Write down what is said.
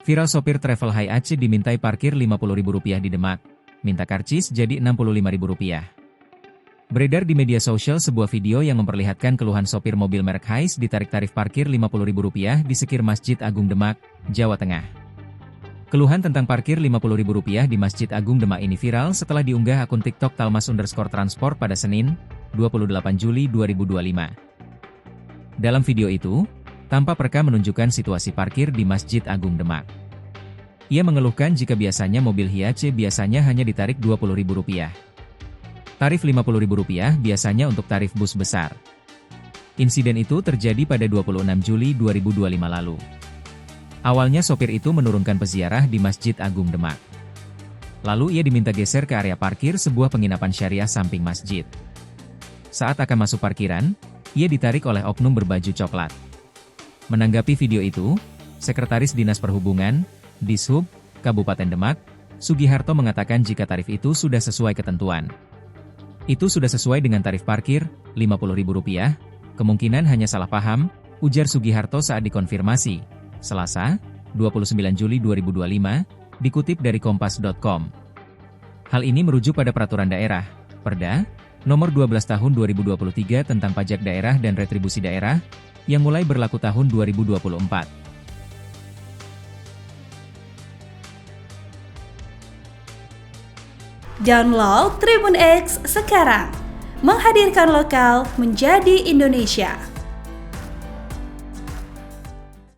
Viral sopir travel HiAce dimintai parkir Rp50.000 di Demak, minta karcis jadi Rp65.000. Beredar di media sosial sebuah video yang memperlihatkan keluhan sopir mobil merek Hiace ditarik tarif parkir Rp50.000 di sekir Masjid Agung Demak, Jawa Tengah. Keluhan tentang parkir Rp50.000 di Masjid Agung Demak ini viral setelah diunggah akun TikTok Talmas_transport pada Senin, 28 Juli 2025. Dalam video itu, tampak reka menunjukkan situasi parkir di Masjid Agung Demak. Ia mengeluhkan jika biasanya mobil Hiace biasanya hanya ditarik Rp20.000. Tarif Rp50.000 biasanya untuk tarif bus besar. Insiden itu terjadi pada 26 Juli 2025 lalu. Awalnya sopir itu menurunkan peziarah di Masjid Agung Demak. Lalu ia diminta geser ke area parkir sebuah penginapan syariah samping masjid. Saat akan masuk parkiran, ia ditarik oleh oknum berbaju coklat. Menanggapi video itu, Sekretaris Dinas Perhubungan, Dishub, Kabupaten Demak, Sugiharto mengatakan jika tarif itu sudah sesuai ketentuan. Itu sudah sesuai dengan tarif parkir, Rp50.000, kemungkinan hanya salah paham, ujar Sugiharto saat dikonfirmasi, Selasa, 29 Juli 2025, dikutip dari Kompas.com. Hal ini merujuk pada Peraturan Daerah, Perda, Nomor 12 Tahun 2023 tentang Pajak Daerah dan Retribusi Daerah, yang mulai berlaku tahun 2024. Download Tribun X sekarang, menghadirkan lokal menjadi Indonesia.